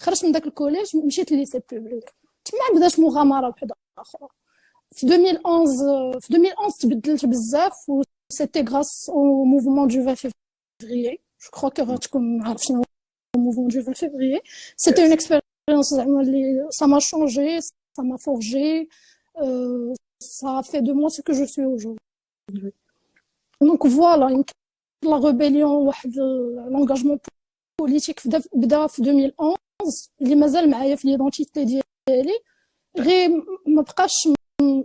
خرجت من داك الكوليج مشيت لليسي بوبليك تما بدات مغامره وحده اخرى في 2011 تبدلت بزاف و سيتي غراس او موفمون دو 20 février جو كرو كو غتكون عارف شنو هو موفمون دو 20 février سيتي اون اكسبيريونس زعما اللي ça m'a changé ça m'a forgé ça a fait de moi ce que je suis aujourd'hui donc voilà la rébellion واحد l'engagement politique بدا في 2011 اللي مازال معايا في ليدونتيتي ديالي غير ما بقاش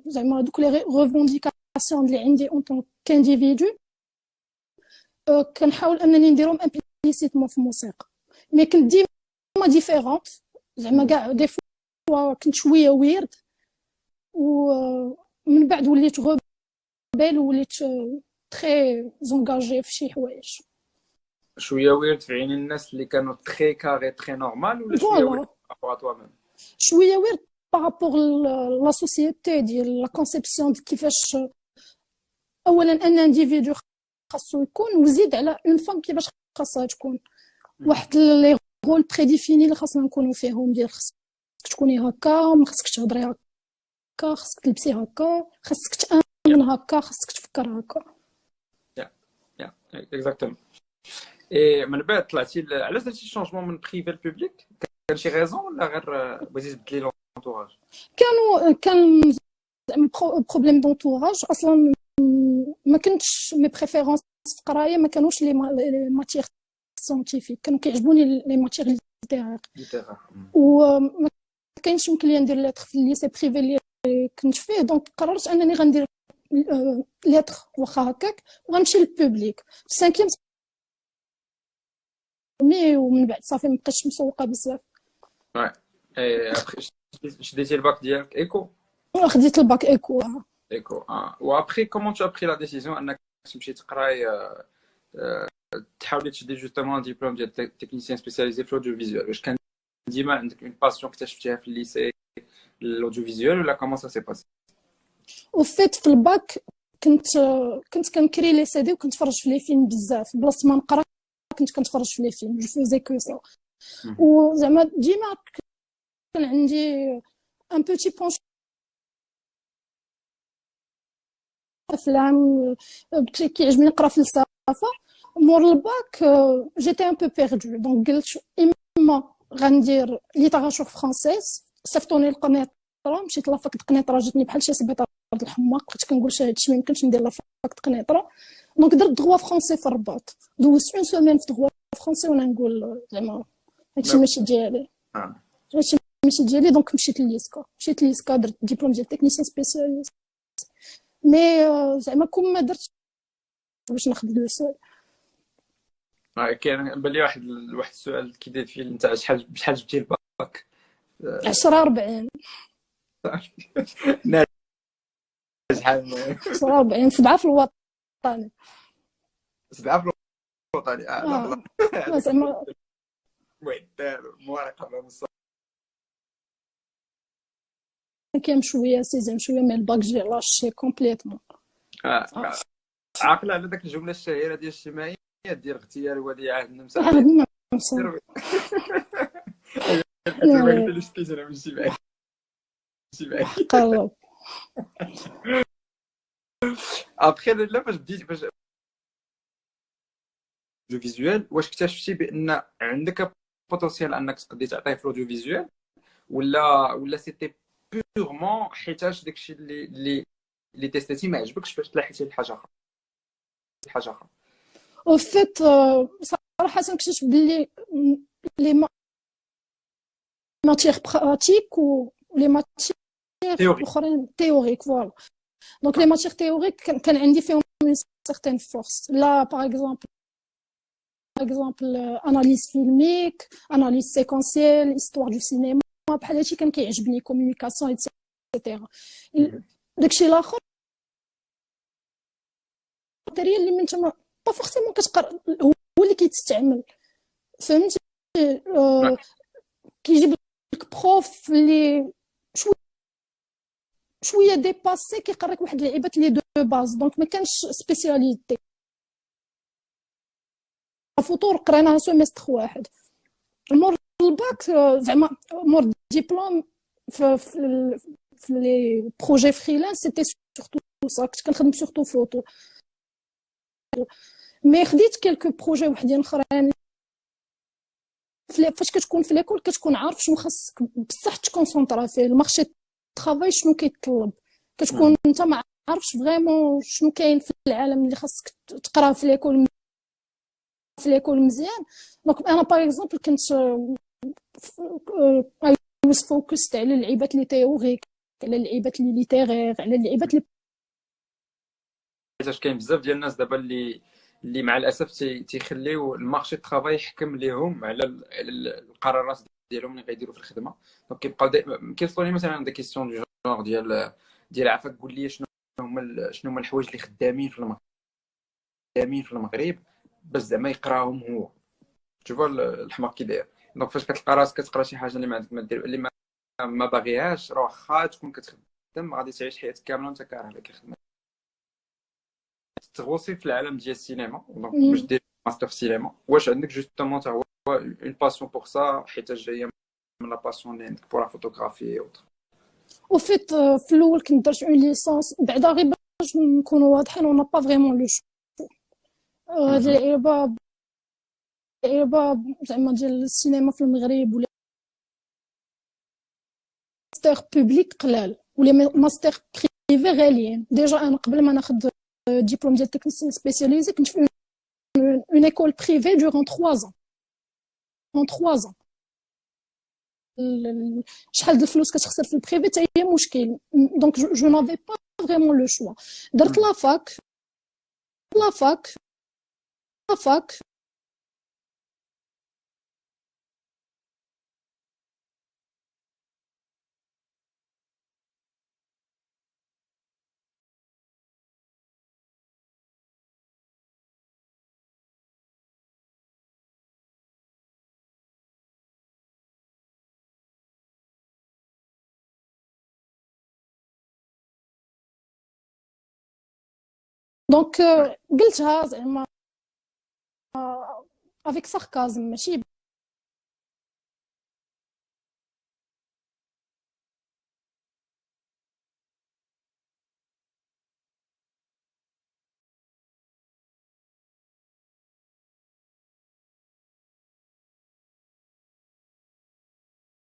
زعما دوك لي ريفونديكاسيون اللي عندي اون طون كانديفيدو كنحاول انني نديرهم امبليسيتمون في الموسيقى مي كنت ديما ديفيرونت زعما كاع دي فوا كنت شويه ويرد ومن بعد وليت غوبيل وليت تري زونجاجي في شي حوايج شويه ويرد في عين الناس اللي كانوا تري كاري تري نورمال ولا شويه ويرد بارابور توا ميم شويه ويرد بارابور لا سوسيتي ديال لا كونسيبسيون كيفاش اولا ان انديفيدو خاصو يكون وزيد على اون فام كيفاش خاصها تكون واحد لي رول بري ديفيني اللي خاصنا نكونوا فيهم ديال خاصك تكوني هكا ما خاصكش تهضري هكا خاصك تلبسي هكا خاصك تامن هكا خاصك تفكر هكا يا اكزاكتومون اي من بعد طلعتي علاش درتي شونجمون من بريفي لبوبليك كان شي ريزون ولا غير بغيتي تبدلي لونطوراج كان زعما بروبليم دونطوراج اصلا ما كنتش مي بريفيرونس في القرايه ما كانوش لي ماتيغ ساينتيفيك كانوا كيعجبوني لي ماتيغ ليتيرير وما كاينش يمكن لي ندير ليتر في الليسي بريفي اللي كنت فيه دونك قررت انني غندير ليتر واخا هكاك وغنمشي للبوبليك في السانكيام مي ومن بعد صافي ما بقيتش مسوقه بزاف وي شديتي الباك ديالك ايكو خديت الباك ايكو وابري كومون تو ابري لا ديسيزيون انك تمشي تقراي تحاولي تشدي جوستومون ديبلوم ديال تكنيسيان سبيسياليزي في الاوديو فيزيوال واش كان ديما عندك اون باسيون اكتشفتيها في الليسي الاوديو فيزيوال ولا كومون سا سي باسي وفيت في الباك كنت كنكري لي سي دي وكنت نتفرج في لي فيلم بزاف بلاصه ما نقرا كنت كنتفرج في لي فيلم جو فوزي كو سا وزعما ديما كان عندي ان بوتي بونش افلام كيعجبني نقرا فلسفه مور الباك جيتي ان بو بيردو دونك قلت اما غندير ليتراتور فرونسيز صيفطوني القنيطره مشيت لافاك القنيطره جاتني بحال شي سبيطار الحماق بقيت كنقول هادشي ما يمكنش ندير لافاك القنيطره دونك درت دغوا فرونسي في الرباط دوزت اون سيمين في دغوا فرونسي وانا نقول زعما هادشي ماشي ديالي هادشي ماشي ديالي دونك مشيت لليسكا درت ديبلوم ديال تكنيسيان سبيسياليست مي زعما كون ما درتش باش ناخذ لو سول كاين بان لي واحد السؤال كيدير فيه انت شحال جبتي الباك 10 40 شحال 10 40 7 في الوطني 7 في الوطني لا زعما وين مراقبه مصر كاين شويه سيزيام شويه من الباك جي لاشي كومبليتمون عاقله على داك الجمله الشهيره ديال الشمعيه ديال اغتيال وديعه النمسا قرب ابخي لا باش بديتي باش جو فيزيوال واش اكتشفتي بان عندك بوتونسيال انك تقدري تعطيه في الاوديو فيزيوال ولا سيتي بيغمون حيتاش داكشي اللي تيستاتي ما عجبكش باش تلاحيتي لحاجه اخرى او فيت صراحه كنكتشف بلي لي ماتيغ براتيك و لي ماتيغ الاخرين تيوريك فوالا دونك لي ماتيغ تيوريك كان عندي فيهم une certaine force là par exemple analyse filmique analyse séquentielle histoire du cinéma بحال هادشي كان كيعجبني communication etc داكشي الاخر الماتيريال اللي من تما با فورسيمون كتقرا هو اللي كيتستعمل فهمتي كيجيب لك بروف اللي شويه ديباسي كيقريك واحد اللعيبات اللي دو باز دونك ما كانش سبيسياليتي فوتور قريناها سيمستر واحد. مور الباك زعما مور الدبلوم في لي بروجي فريلانس سيتي سورتو سا، كنت كنخدم سورتو فوتو. مي خديت كيلكو بروجي وحدين اخرين فاش كتكون في ليكول كتكون عارف شنو خاصك بصح تكونسونطرا فيه. المارشي طرافاي شنو كيطلب، كتكون انت ما عارفش فريمون شنو كاين في العالم اللي خاصك تقرا في ليكول مزيان. دونك انا باغ اكزومبل كنت واز فوكست على اللعيبات لي تيوريك، على اللعيبات لي ليتيرير، على اللعيبات لي حيتاش كاين بزاف ديال الناس دابا اللي مع الاسف تيخليو المارشي طرافاي يحكم ليهم على القرارات ديالهم اللي غيديروا في الخدمه. دونك كيبقاو كيوصلوني مثلا دي كيسيون دو جونغ ديال عافاك قول لي شنو هما الحوايج اللي خدامين في المغرب باش زعما يقراهم هو. تشوف الحماق كي داير. دونك فاش كتلقى راسك كتقرا شي حاجه اللي ما عندك ما دير اللي ما باغيهاش، راه واخا تكون كتخدم غادي تعيش حياتك كامله وانت كاره اللي كيخدم. تغوصي في العالم ديال السينما، دونك باش دير ماستر في السينما، واش عندك جوستومون تا هو اون باسيون بور سا حيت جايه من لا باسيون اللي عندك بور لا فوتوغرافي اوتر؟ وفيت في الاول كنت درت اون ليسونس بعدا غير باش نكونوا واضحين اون با فريمون لو شو. هاد اللعيبه زعما ديال السينما في المغرب ولا ماستر بوبليك قلال ولا ماستر بريفي غاليين. ديجا انا قبل ما ناخذ ديبلوم ديال تكنيسيان سبيسياليزي كنت في اون ايكول بريفي دورون 3 ans. شحال د الفلوس كتخسر في البريفي حتى هي مشكل. دونك جو نافي با فريمون لو شوا. درت لا فاك دونك قلتها زعما افيك ساركازم ماشي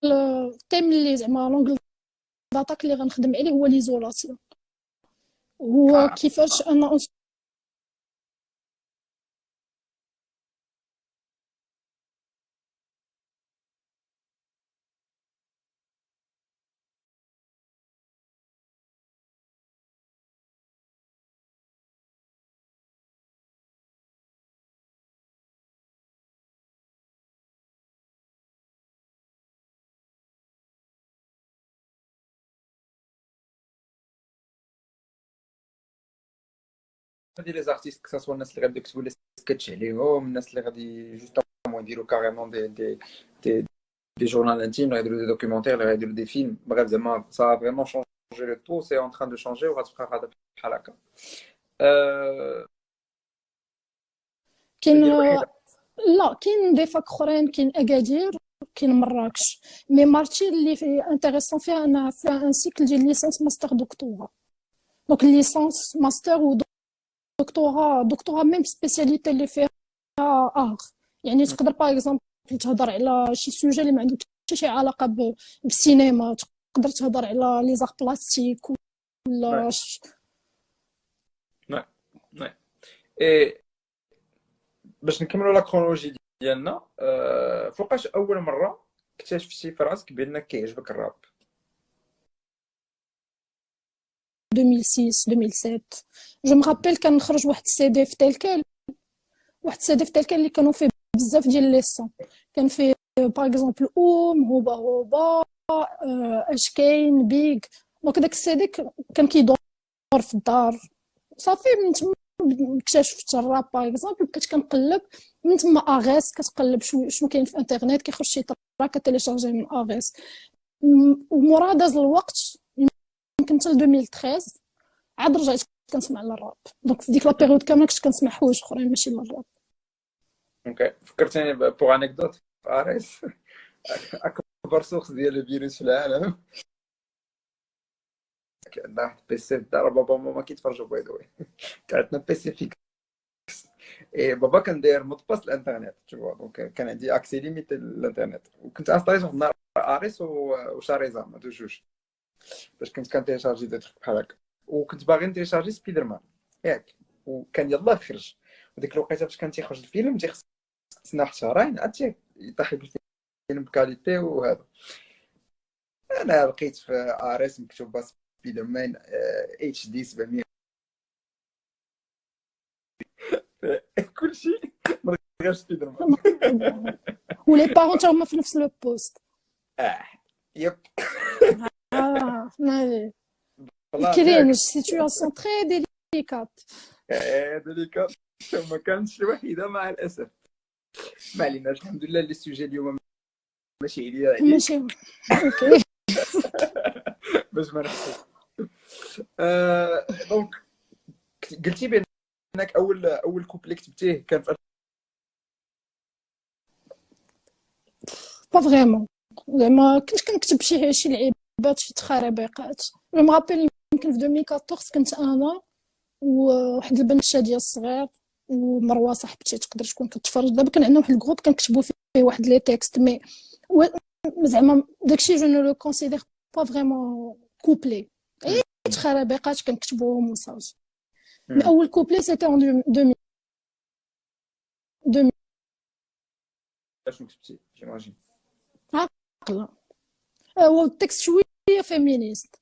التيم اللي زعما لونغل داتاك اللي غنخدم عليه هو ليزولاسيون. هو كيفاش انا هادي لي زارتيست كسا الناس اللي غادي يكتبوا لي سكتش عليهم، الناس اللي غادي جوستومون يديروا كاريمون دي جورنال انتيم، اللي غيديروا دي دوكيومونتير، اللي غيديروا دي فيلم. بغيت زعما سا فريمون شونجي لو تو، سي اون تران دو شونجي وغتبقى غادا بحال هكا. كاين لا كاين دي فاك اخرين، كاين اكادير، كاين مراكش. مي مارتي اللي في انتريسون فيها انها فيها ان سيكل ديال ليسانس ماستر دكتوراه. دونك ليسانس ماستر و دكتوراه ميم سبيسياليتي اللي فيها ار. يعني تقدر باغ اكزومبل تهضر على شي سوجي اللي ما عنده حتى شي علاقه بالسينما، تقدر تهضر على لي زار بلاستيك ولا اي باش نكملوا لا كرونولوجي ديالنا. فوقاش اول مره اكتشفتي في راسك بانك كيعجبك الراب؟ 2006 2007 جو مغابيل كان خرج واحد السي دي في تلكال، اللي كانوا فيه بزاف ديال لي سون. كان فيه باغ اكزومبل هوبا اش كاين بيغ. دونك داك السي دي كان كيدور في الدار صافي. من تما اكتشفت الراب باغ اكزومبل، بقيت كنقلب من تما اغيس، كتقلب شنو كاين في الانترنت، كيخرج شي تراك كتيليشارجي من اغيس. ومورا داز الوقت يمكن حتى 2013 عاد رجعت كنسمع الراب. دونك في ديك لا بيريود كامله كنت كنسمع حوايج اخرين ماشي الراب. اوكي فكرتني بوغ انكدوت في اريس اكبر سورس ديال الفيروس في العالم كان عندنا واحد البيسي في الدار بابا وماما كيتفرجوا باي ذا واي كان عندنا بيسي فيكس إيه بابا كان داير مود باس الانترنت تشوف دونك كان عندي اكسي ليميت للانترنت وكنت انستاليت واحد النهار اريس وشاريزا ما دوجوش باش كنت كنتيشارجي دي تخيك بحال هكا وكنت باغي نتيشارجي سبايدر مان ياك وكان يلاه خرج وديك الوقيته فاش كان تيخرج الفيلم تيخص تسنى واحد شهرين عاد يطيح لك الفيلم بكاليتي وهذا انا لقيت في اريس مكتوب سبايدر مان اتش دي 700 كلشي من غير سبايدر مان ولي بارون تا هما في نفس لو بوست. يب كاين سيتوياسيون تري ديليكات ديليكات ما كانتش الوحيده مع الاسف ما عليناش الحمد لله لي سوجي اليوم ماشي عليا ماشي اوكي باش ما نحسب دونك قلتي بانك اول كوبلي كتبتيه كان في با فريمون زعما كنت كنكتب شي لعيبات شي تخربيقات جو مغابيل يمكن في 2014 كنت انا وواحد البنت شاديه الصغير ومروه صاحبتي تقدر تكون كتفرج دابا كان عندنا واحد الجروب كنكتبوا فيه واحد لي تيكست مي زعما داكشي جو نو لو كونسيدير با فريمون كوبلي اي تخربيقات كنكتبوهم وصافي مي اول كوبلي سيتي ان 2000 شنو كتبتي جيماجين عقله هو التكست شويه فيمينيست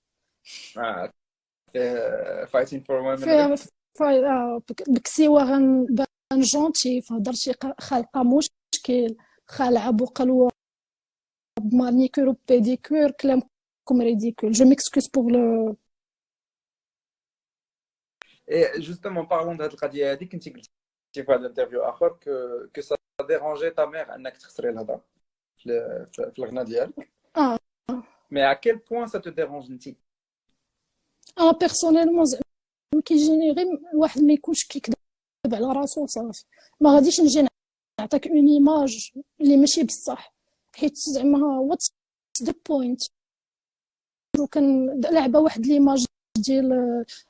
فايتين فور وومن بكسيوه غنبان جونتي فهضر شي خالقه مشكل خالعه بقلوه بمانيكور وبيديكور كلامكم ريديكول جو ميكسكوز بوغ لو جوستومون بارلون د هاد القضيه هادي كنتي قلتي في واحد الانترفيو اخر كو سا ديرونجي تا مير انك تخسري الهضره في الغناء ديالك مي ا كيل بوين سا تو ديرونج انتي انا بيرسونيلمون كيجيني غير الواحد ما يكونش كيكذب على راسو صافي ما غاديش نجي نعطيك اون ايماج اللي ماشي بصح حيت زعما واتس ذا بوينت وكان لعبه واحد ليماج ديال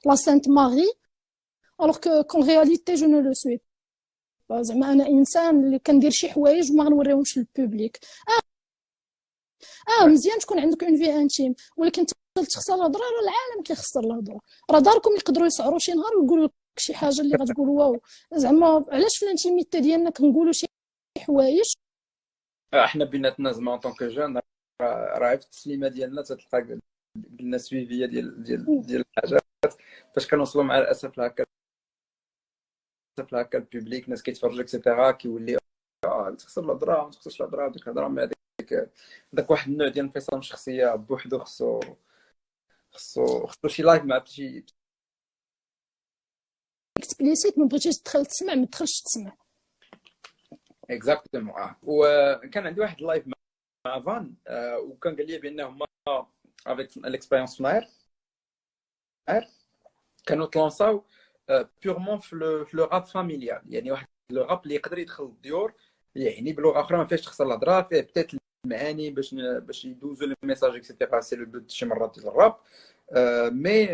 لا سانت ماري الوغ كون رياليتي جو نو لو سوي زعما انا انسان اللي كندير شي حوايج وما غنوريهمش للبوبليك مزيان تكون عندك اون في انتيم ولكن تخسر الهضره راه العالم كيخسر الهضره راه داركم يقدروا يسعروا شي نهار ويقولوا لك شي حاجه اللي غتقول واو زعما علاش في الانتيميتي ديالنا كنقولوا شي حوايج احنا بيناتنا زعما طونك جون راه في التسليمه ديالنا تتلقى قلنا سويفيه ديال الحاجات فاش كنوصلوا مع الاسف لهكا البوبليك ناس كيتفرجوا اكسيتيرا كيولي تخسر الهضره ما تخسرش الهضره ديك الهضره مع داك واحد النوع ديال الانفصام الشخصيه بوحدو خصو شي لايف مع شي اكسبليسيت ما بغيتيش تدخل تسمع ما تدخلش تسمع اكزاكتومون وكان عندي واحد اللايف مع فان وكان قال لي بانه هما افيك ليكسبيريونس فناير كانوا تلونساو بيغمون في لو راب فاميليال يعني واحد لو راب اللي يقدر يدخل الديور يعني بلغه اخرى ما فيهاش تخسر الهضره فيه بتات المعاني باش يدوزوا لي ميساج اكسيتيرا سي لو بوت شي مرات ديال الراب مي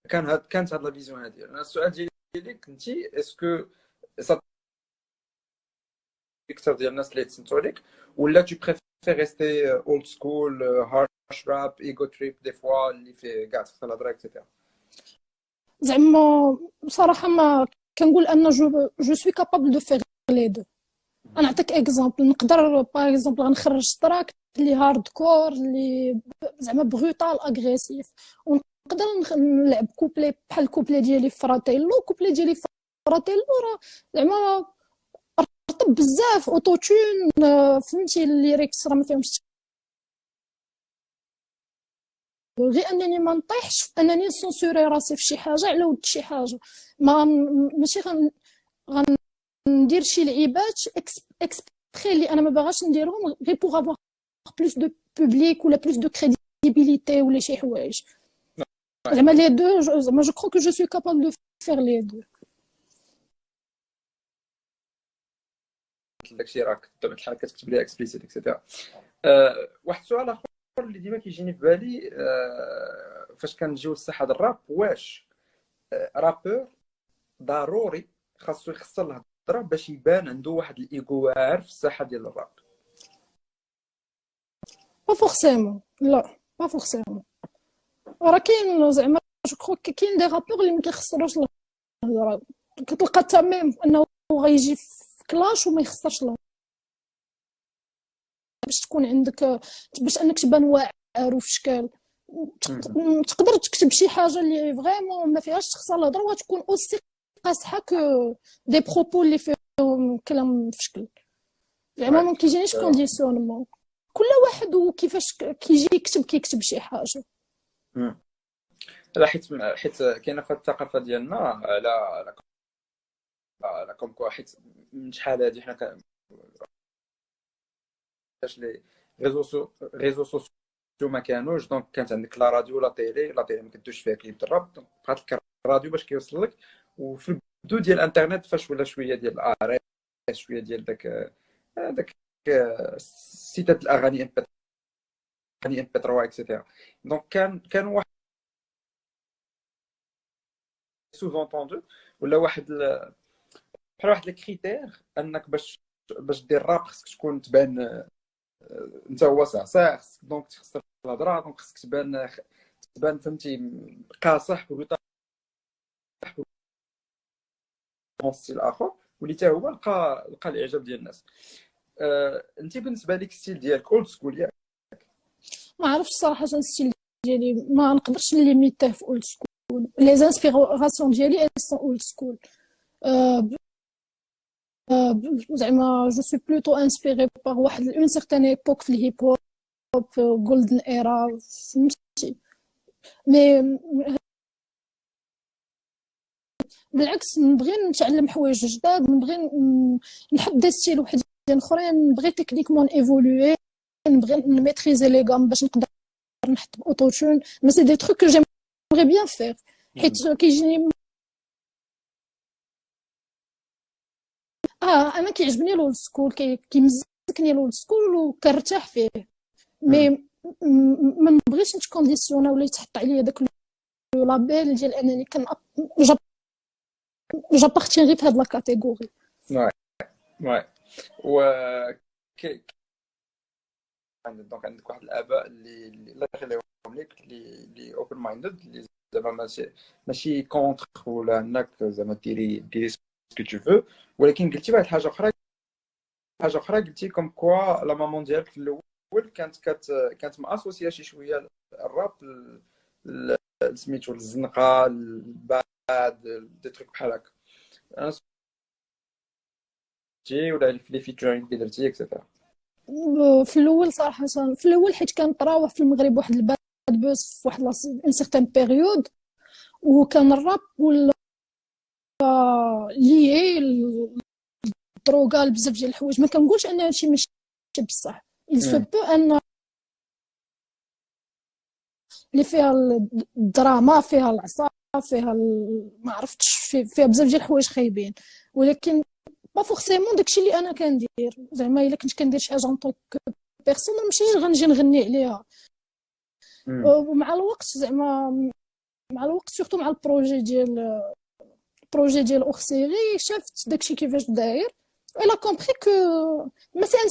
كانت هاد لا فيزيون هادي انا السؤال ديالي كنتي اسكو اكثر ديال الناس اللي تسنتوا عليك ولا تو بريفير ريستي اولد سكول هارش راب ايغو تريب دي فوا اللي فيه كاع تخسر الهضره اكسيتيرا زعما بصراحه ما كنقول ان جو سوي كابابل دو فيغ لي دو انا نعطيك اكزامبل نقدر باغ اكزامبل غنخرج تراك اللي هارد كور اللي زعما بروتال اغريسيف ونقدر نلعب كوبلي بحال الكوبلي ديالي فراتيلو كوبلي ديالي فراتيلو راه زعما رطب بزاف اوتو تون فهمتي الليريكس راه ما فيهمش غير انني ما نطيحش انني نسونسوري راسي في شي حاجه على ود شي حاجه ما ماشي غندير شي لعيبات اكسبري اللي انا ما باغاش نديرهم غير بوغ افوار بلوس دو بوبليك ولا بلوس دو كريديبيليتي ولا شي حوايج زعما لي دو زعما جو كرو كو جو سوي كابابل دو فير لي دو داكشي راك بطبيعه الحال كتكتب ليها اكسبليسيت اكسيتيرا. واحد السؤال اخر اللي ديما كيجيني في بالي، فاش كنجيو للساحه ديال الراب، واش رابور ضروري خاصو يخسر الهضره باش يبان عنده واحد الايغو واعر في الساحه ديال الراب؟ با فورسيمون، لا با فورسيمون. راه كاين زعما جو كرو كاين دي رابور اللي ما كيخسروش الهضره، كتلقى تمام انه غيجي في كلاش وما يخسرش الهضره باش تكون عندك، باش انك تبان واعر وفي شكال. تقدر تكتب شي حاجه اللي فريمون ما فيهاش تخسر الهضره وتكون اوسي قاصحه كو دي بروبو اللي فيهم كلام في شكل. زعما ما كيجينيش كونديسيونمون، كل واحد وكيفاش كيجي كيكتب شي حاجه. لا حيت كاينه في الثقافه ديالنا على كوم كو، حيت من شحال هادي حنا فاش لي ريزو سوسيو ما كانوش، دونك كانت عندك لا راديو لا تيلي ما كدوش فيها كليب الراب، دونك بقات لك الراديو باش كيوصل لك. وفي البدو ديال الانترنت فاش ولا شويه ديال الار اس، شويه ديال داك سيتات الاغاني ام بي 3 اكسيتيرا، دونك كان واحد سوفون طوندو ولا بحال واحد الكريتير انك باش دير راب خصك تكون تبان انت هو صعصاع، دونك تخسر الهضره، دونك خصك تبان فهمتي قاصح وطاح ستيل اخر واللي حتى هو لقى الاعجاب ديال الناس. انت بالنسبه لك ستيل ديالك اولد سكول ياك؟ ما عرفتش صراحه الستيل ديالي، ما نقدرش نليميتيه في اولد سكول. لي زانسبيراسيون ديالي سون اولد سكول. زعما جو سوي بلوتو انسبيري باغ واحد اون سيغتان ايبوك في الهيب هوب، جولدن ايرا، فهمتي. مي بالعكس نبغي نتعلم حوايج جداد، نبغي نحب دي ستيل وحدين اخرين، نبغي تكنيكمون ايفولوي، نبغي نميتريزي لي غام باش نقدر نحط اوتوتون. مي سي دي تروك كو جيمغي بيان فير، حيت كيجيني انا كيعجبني الاولد سكول، كيمزكني الاولد سكول وكنرتاح فيه. مي ما نبغيش نتكونديسيونا ولا يتحط عليا داك لابيل ديال انني جابارتيان غير في هاد لا كاتيجوري. واي و دونك عندك واحد الاباء اللي الله يخليهم لك، اللي اوبن مايندد، اللي زعما ماشي كونتر ولا انك زعما ديري سكو تو فو، ولكن قلتي واحد حاجه اخرى قلتي كوم كوا لا مامون ديالك في الاول كانت ماسوسيا شي شويه الراب سميتو الزنقه الباد دي تروك بحال هكا، جي ولا في لي فيتشرين اللي درتي اكسيتيرا. في الاول صراحه، في الاول حيت كان طراوح في المغرب واحد الباد بوس في واحد اون سيغتان بيريود، وكان الراب ولا ليه الدروغا بزاف ديال الحوايج. ما كنقولش ان هادشي ماشي بصح، il se peut ان اللي فيها الدراما، فيها العصا، فيها ما عرفتش، فيها بزاف ديال الحوايج خايبين، ولكن با فورسيمون داكشي اللي انا كندير. زعما الا كنت كندير شي حاجه اون بيرسون ماشي غنجي نغني عليها. ومع الوقت زعما مع الوقت سورتو مع البروجي ديال اوخسيري شفت داكشي كيفاش داير، الا كومبري كو مثلا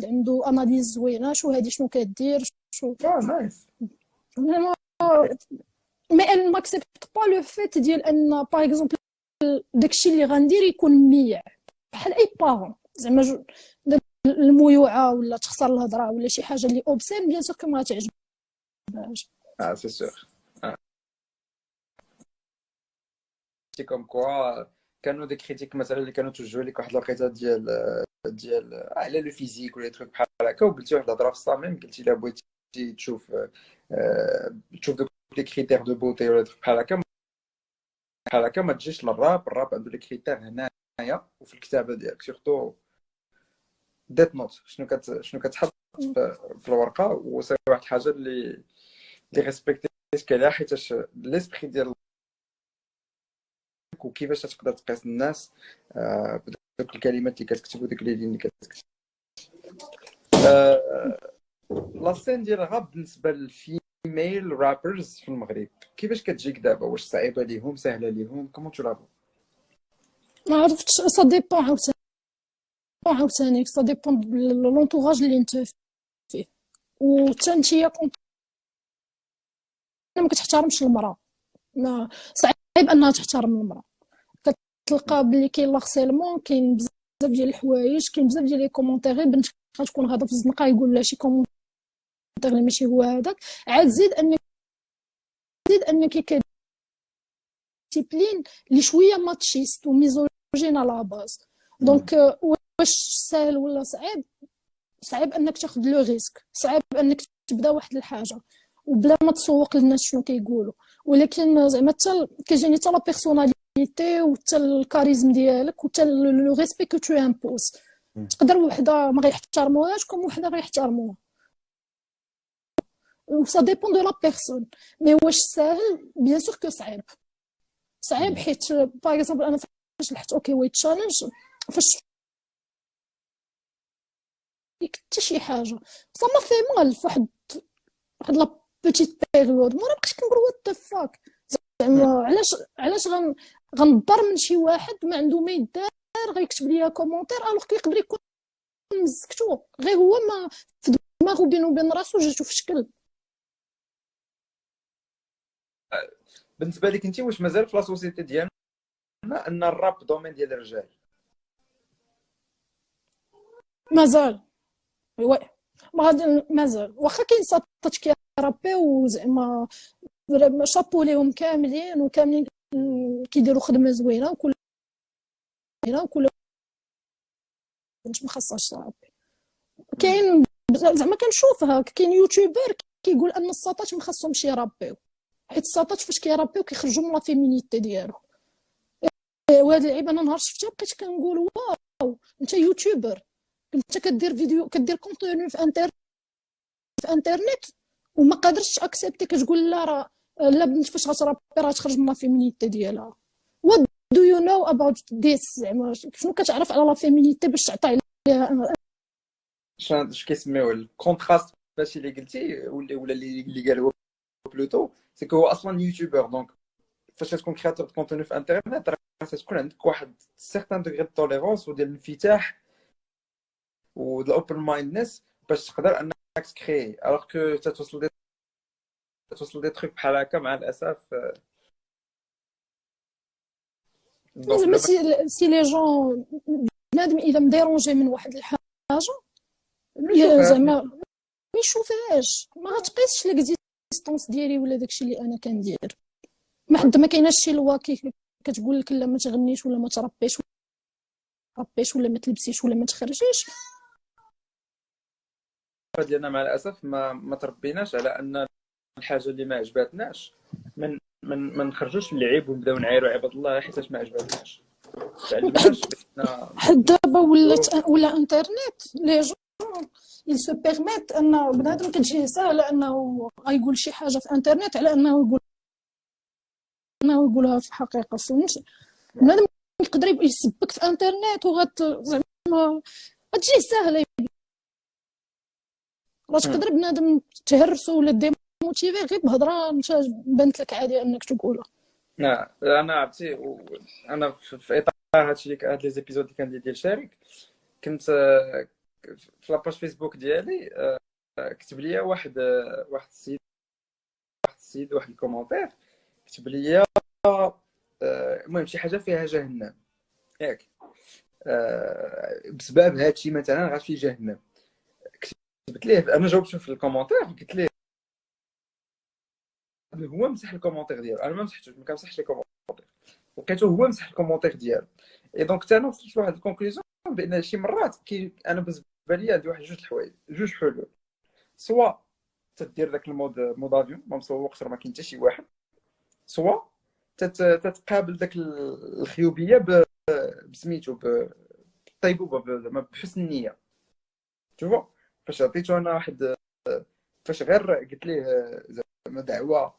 عنده اناليز زوينه، شو هادي شنو كدير، شو نايس. مي ان ماكسبت با لو فيت ديال ان باغ اكزومبل داكشي اللي غندير يكون ميع بحال اي بارون. زعما الميوعه ولا تخسر الهضره ولا شي حاجه اللي اوبسين، بيان سور كو ما تعجبهاش. سي سور. سي كوم كوا كانوا دي كريتيك مثلا اللي كانوا توجهوا لك واحد الوقيته ديال على لو فيزيك ولا تروك بحال هكا، وقلتي واحد الهضره في الصميم، قلتي لا بغيتي تشوف دوك لي كريتير دو بوتي ولا تروك بحال هكا ما تجيش الراب عنده لي كريتير هنايا وفي الكتابه ديالك سورتو ديت نوت شنو كتحط في الورقه، وصافي واحد الحاجه اللي ريسبكتي عليها، حيت ليسبري ديال وكيفاش تقدر تقيس الناس بدوك الكلمات اللي كتكتب وديك لي لين اللي كتكتب. لا سين ديال الراب بالنسبه للفيميل رابرز في المغرب كيفاش كتجيك دابا؟ واش صعيبه ليهم سهله ليهم؟ كومون تو لافو؟ ما عرفتش، سا ديبون عاوتاني سا ديبون لونطوراج اللي انت فيه، وحتى نتيا كنت ما كتحترمش المراه، ما صعيب انها تحترم المراه. كتلقى بلي كاين لاغسيلمون، كاين بزاف ديال الحوايج، كاين بزاف ديال لي كومونتير، غير بنت غتكون هذا في الزنقه يقول لها شي كومونتير اللي ماشي هو هذاك، عاد زيد انك كديسيبلين اللي شويه ماتشيست وميزوجين على باز. دونك واش سهل ولا صعيب؟ صعيب انك تاخذ لو ريسك، صعيب انك تبدا واحد الحاجه وبلا ما تسوق للناس شنو كيقولوا، ولكن زعما حتى كيجيني حتى لا بيرسوناليتي وحتى الكاريزم ديالك وحتى لو ريسبي كو تو امبوز. تقدر وحده ما غيحترموهاش كوم وحده غيحترموها، و سا ديبون دو لا بيرسون. مي واش ساهل؟ بيان سور كو صعيب حيت باغ اكزومبل انا فاش لحقت اوكي ويت تشالنج، فاش حتى شي حاجه صافا في مال فواحد لا بوتيت بيريود مورا بقيت كنقول وات ذا فاك، زعما علاش غنضر من شي واحد ما عنده ما يدار غيكتب ليا كومونتير الوغ كو يقدر يكون مزكتو غير هو ما في دماغه بينه وبين راسو جاتو في شكل. بالنسبه لك انت واش مازال في لا سوسيتي ديالنا ان الراب دومين ديال الرجال؟ مازال وي، ما غادي مازال، واخا كاين ساطات كيرابيو وزعما شابو ليهم كاملين وكاملين كيديروا خدمه زوينه وكل ما خاصهاش رابي. كاين زعما كنشوفها كاين يوتيوبر كيقول ان الساطات ما خاصهمش يرابيو، حيت الساطات فاش كيرابيو كيخرجوا من لا فيمينيتي ديالهم. وهاد اللعيبه انا نهار شفتها بقيت كنقول واو، انت يوتيوبر، انت كدير فيديو كدير كونتوني في انترنت وما قادرش اكسبتي، كتقول لا راه لا بنت فاش غترابي راه تخرج من لا فيمينيتي ديالها. وات دو يو نو اباوت ذيس؟ زعما شنو كتعرف على لا فيمينيتي باش تعطي عليها؟ اش كيسميوه الكونتراست باش اللي قلتي ولا اللي قال هو بلوتو سي هو اصلا يوتيوبر. دونك فاش تكون كرياتور دو كونتوني في انترنت راه تكون عندك واحد سيغتان دوغري دو توليرونس وديال الانفتاح وديال الاوبن مايندنس باش تقدر انك تكري، الوغ كو توصل دي تروك بحال هكا مع الاسف. زعما سي لي جون بنادم الا مديرونجي من واحد الحاجه زعما ما يشوفهاش، ما غتقيسش ليكزيستونس ديالي ولا داكشي اللي انا كندير. ما حد ما كايناش شي لوا كتقول لك لا ما تغنيش ولا ما تربيش ولا ما تلبسيش ولا ما تخرجيش. ديالنا مع الاسف ما تربيناش على ان الحاجه اللي ما عجباتناش ما نخرجوش للعيب ونبداو نعايروا عباد الله حيت ما عجباتناش. تعلمناش حد دابا ولا انترنت لي جون il se permet ان بنادم كتجيه ساهله انه غيقول شي حاجه في انترنت على انه يقولها في الحقيقه. فهمتي؟ بنادم يقدر يسبك في انترنت زعما غتجيه ساهله، راه تقدر بنادم تهرسو ولا ديموتيفي غير بهضره انت بانت لك عادي انك تقولها. لا انا عرفتي انا في اطار هادشي هاد لي زيبيزود اللي كندير ديال شارك كنت في لاباج فيسبوك ديالي كتب لي واحد السيد واحد الكومونتير كتب لي المهم شي حاجه فيها جهنم ياك بسبب هادشي مثلا غتمشي جهنم. كتبت ليه انا جاوبت في الكومونتير قلت ليه هو مسح الكومونتير ديالو، انا ما مسحتوش، ما كنمسحش لي كومونتير، لقيته هو مسح الكومونتير ديالو. اي دونك حتى انا وصلت لواحد الكونكلوزيون بان شي مرات انا بالنسبه لي عندي واحد جوج حلول، سوا تدير داك مود افيون ما مسوقش راه ما كاين حتى شي واحد، سوا تتقابل داك الخيوبيه بسميتو بالطيبوبه زعما بحسن النيه. شوفوا فاش عطيتو انا واحد فاش غير قلت ليه زعما دعوه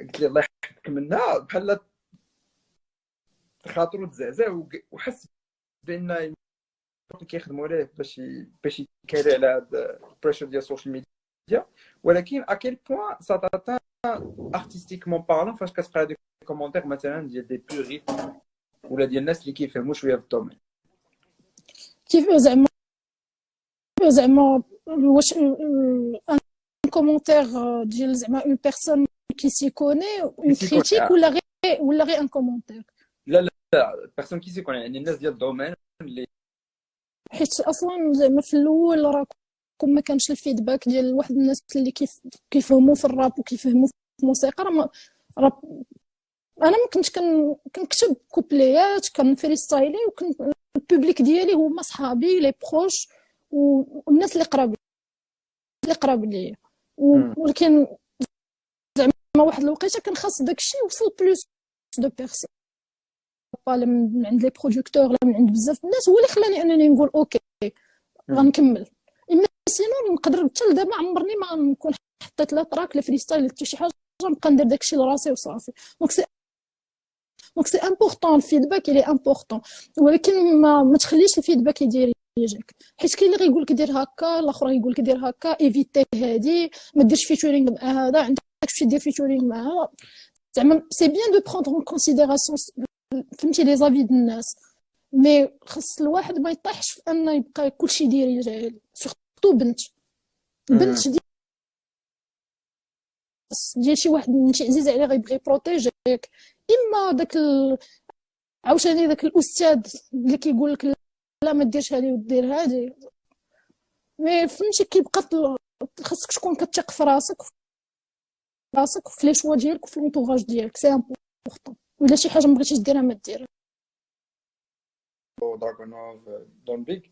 قلت ليه الله يحفظك منها بحال خاطرو تزعزع وحس بان كيخدموا عليه باش يكاري على هاد البريشر ديال السوشيال ميديا. ولكن اكيل بوين سا تاتان ارتستيكمون بارلون فاش كتقرا دي كومونتير مثلا ديال دي بيوريت ولا ديال الناس اللي كيفهموا شويه في الدومين. كيف زعما واش ان كومونتير ديال زعما اون بيرسون كي سي كوني اون كريتيك ولا غير ان كومونتير؟ لا بيرسون كي سي كوني يعني الناس ديال الدومين اللي حيت اصلا زعما في الاول راه ما كانش الفيدباك ديال واحد الناس اللي كيفهموا في الراب وكيفهموا في الموسيقى. راه انا ما كنتش كنكتب كوبليات كنفريستايلي وكنت البوبليك ديالي هما صحابي لي بروش والناس اللي قراب ليا. ولكن زعما واحد الوقيته كان خاص داكشي يوصل بلوس دو بيرسون لا من عند لي برودكتور لا من عند بزاف الناس. هو اللي خلاني انني نقول اوكي غنكمل. اما سينو نقدر حتى لدابا عمرني ما نكون حطيت لا تراك لا فريستايل حتى شي حاجه نبقى ندير داكشي لراسي وصافي. دونك سي امبورطون الفيدباك اللي امبورطون. ولكن ما تخليش الفيدباك يجيك حيت كاين اللي غيقول لك دير هكا الاخر يقول لك دير هكا ايفيتي هادي ما ديرش فيتورينغ مع هذا عندك شي دير فيتورينغ مع هذا. زعما سي بيان دو بروندر اون كونسيديراسيون فهمتي لي زافي د الناس مي خص الواحد ما يطيحش في انه يبقى كلشي ديال سورتو البنت ديال شي واحد شي عزيز عليه غيبغي بروتيجيك. اما عاوتاني داك الاستاذ اللي كيقول لك لا ما ديرش هذه ودير هذه. مي فهمتي كيبقى خاصك تكون كتثق في راسك وفي لي شوا ديالك وفي لونطوراج ديالك سي امبورطون. ولا شي حاجه ما بغيتيش ديرها ما ديرها. دراغونوف دون بيك